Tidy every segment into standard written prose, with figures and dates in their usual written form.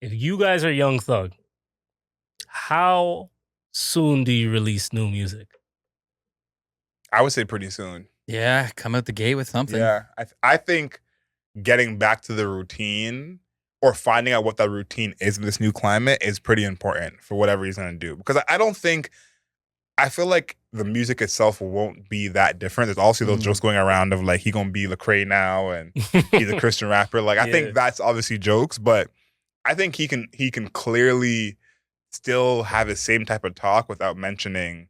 if you guys are Young Thug, how soon do you release new music? I would say pretty soon. Yeah, come out the gate with something. Yeah, I think getting back to the routine or finding out what that routine is in this new climate is pretty important for whatever he's going to do. Because I don't think, I feel like the music itself won't be that different. There's also those jokes going around of like, he going to be Lecrae now and he's a Christian rapper. Like, I think that's obviously jokes, but I think he can clearly still have the same type of talk without mentioning,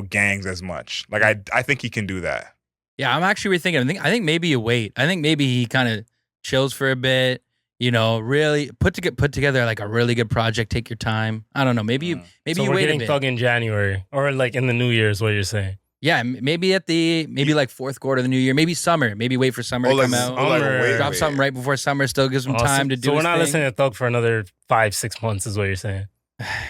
gangs as much. Like, I think he can do that. Yeah, I'm actually rethinking. I think maybe you wait. I think maybe he kind of chills for a bit. Really put together like a really good project. Take your time. I don't know. Maybe So you we're wait a getting bit. Thug in January or like in the New Year is what you're saying. Yeah, maybe like fourth quarter of the new year. Maybe summer. Maybe wait for summer to come out. Drop something right before summer. Still gives him time to do. So we're not thing. listening to Thug for another 5-6 months, is what you're saying.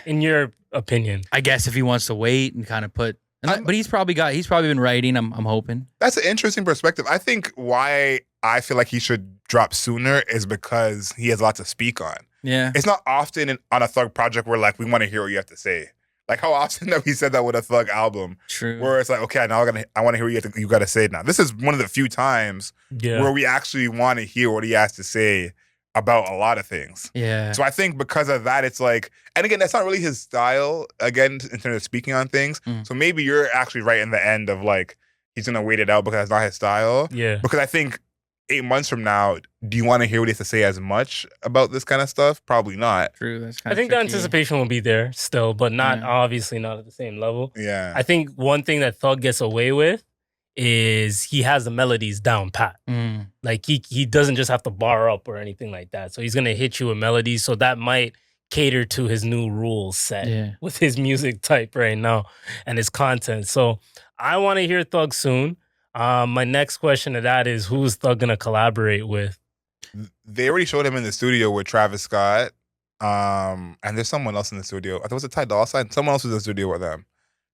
In your opinion, I guess if he wants to wait and kind of put. But he's probably been writing. I'm hoping. That's an interesting perspective. I think why I feel like he should drop sooner is because he has a lot to speak on. Yeah, it's not often on a Thug project where like we want to hear what you have to say. Like how often have we said that with a Thug album? True. Where it's like, okay, now I want to hear what you got to say now. This is one of the few times where we actually want to hear what he has to say about a lot of things. Yeah. So I think because of that, it's like, and again, that's not really his style, again, in terms of speaking on things. So maybe you're actually right in the end of like, he's going to wait it out because it's not his style. Yeah. Because I think 8 months from now, do you want to hear what he has to say as much about this kind of stuff? Probably not. True. That's I think the anticipation will be there still, but not obviously not at the same level. Yeah. I think one thing that Thug gets away with is he has the melodies down pat. Like he doesn't just have to bar up or anything like that. So he's gonna hit you with melodies. So that might cater to his new rule set with his music type right now and his content. So I want to hear Thug soon. My next question to that is, who's Thug gonna collaborate with? They already showed him in the studio with Travis Scott. And there's someone else in the studio. I thought it was a Ty Dolla Sign. Someone else was in the studio with them.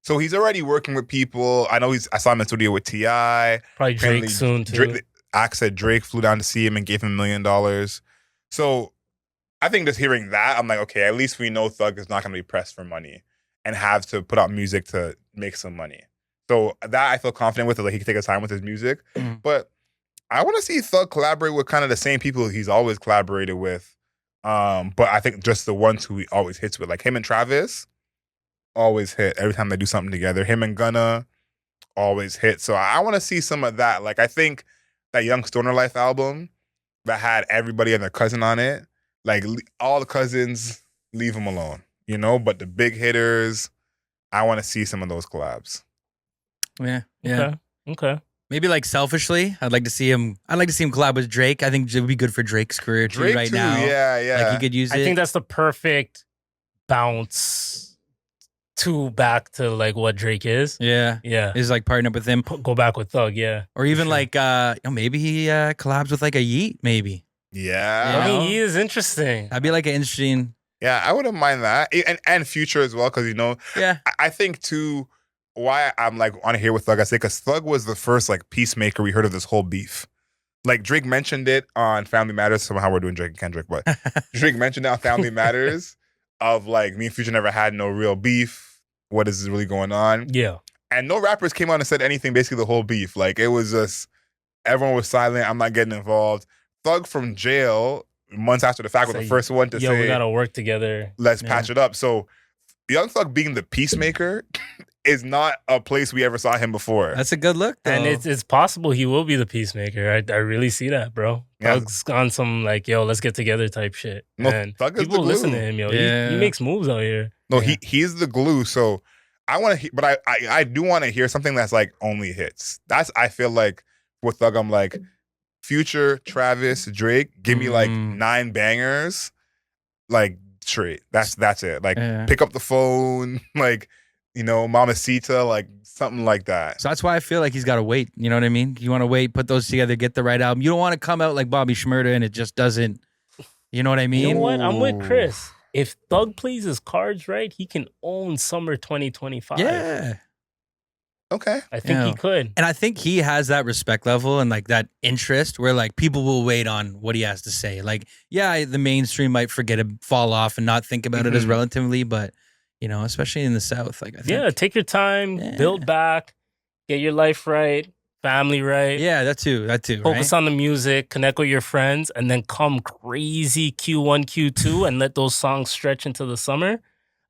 So he's already working with people. I know I saw him in the studio with T.I. Probably Drake soon too. Axe said Drake flew down to see him and gave him $1 million. So I think just hearing that, I'm like, okay, at least we know Thug is not going to be pressed for money and have to put out music to make some money. So that I feel confident with, like he can take his time with his music. But I want to see Thug collaborate with kind of the same people he's always collaborated with. But I think just the ones who he always hits with, like him and Travis, always hit every time they do something together. Him and Gunna always hit. So I want to see some of that. Like I think that Young Stoner Life album that had everybody and their cousin on it, like all the cousins, leave them alone, But the big hitters, I want to see some of those collabs. Yeah. Okay. Maybe like selfishly, I'd like to see him collab with Drake. I think it would be good for Drake's career too Drake right too, now. Yeah. Like he could use it. I think that's the perfect bounce back to like what Drake is. Yeah. Is like partnering up with him. Go back with Thug, yeah. Or even like maybe he collabs with like a Yeet, maybe. Yeah. I mean, Yeet is interesting. That'd be like an interesting. Yeah, I wouldn't mind that. And Future as well, because I think too, why I'm like on here with Thug, I say because Thug was the first like peacemaker we heard of this whole beef. Like Drake mentioned it on Family Matters. Somehow we're doing Drake and Kendrick, but Drake mentioned it on Family Matters of like me and Future never had no real beef. What is really going on? Yeah. And no rappers came out and said anything, basically the whole beef. Like it was just, everyone was silent. I'm not getting involved. Thug from jail, months after the fact, was the first one to say, we gotta work together. Let's patch it up. So Young Thug being the peacemaker is not a place we ever saw him before. That's a good look, though. And it's possible he will be the peacemaker. I really see that, bro. Yeah. Thug's on some like, let's get together type shit. No, and Thug is people the glue. listen to him, yo. Yeah. He makes moves out here. No, he's the glue. So I want to, but I do want to hear something that's like only hits. I feel like with Thug, I'm like Future, Travis, Drake. Give me like 9 bangers, like straight. That's it. Like pick up the phone, like Mamacita, like something like that. So that's why I feel like he's got to wait. You know what I mean? You want to wait, put those together, get the right album. You don't want to come out like Bobby Shmurda and it just doesn't. You know what I mean? You know what? I'm with Chris. If Thug plays his cards right, he can own summer 2025. Yeah. Okay. I think he Yeah. could. And I think he has that respect level and like that interest where like people will wait on what he has to say. Like, yeah, the mainstream might forget it, fall off and not think about it as Mhm. relatively, but you know, especially in the South, like I think. Yeah, take your time, Yeah. build back, get your life right, family right. Yeah, that too, Focus right? on the music, connect with your friends, and then come crazy Q1, Q2, and let those songs stretch into the summer.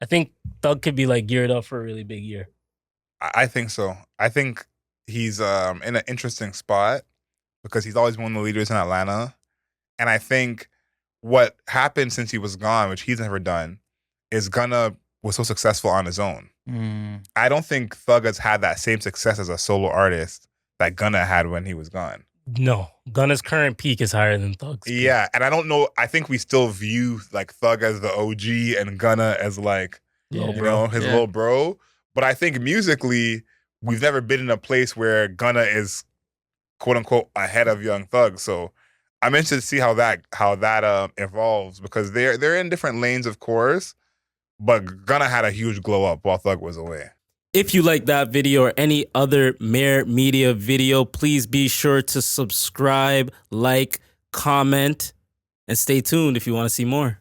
I think Thug could be like geared up for a really big year. I think so. I think he's in an interesting spot because he's always one of the leaders in Atlanta. And I think what happened since he was gone, which he's never done, is Gunna was so successful on his own. I don't think Thug has had that same success as a solo artist that Gunna had when he was gone. No, Gunna's current peak is higher than Thug's peak. Yeah, and I don't know. I think we still view like Thug as the OG and Gunna as like Little you bro. know his Yeah. little bro. But I think musically, we've never been in a place where Gunna is quote unquote ahead of Young Thug. So I'm interested to see how that evolves because they're in different lanes, of course. But Gunna had a huge glow up while Thug was away. If you like that video or any other Mayor Media video, please be sure to subscribe, like, comment, and stay tuned if you want to see more.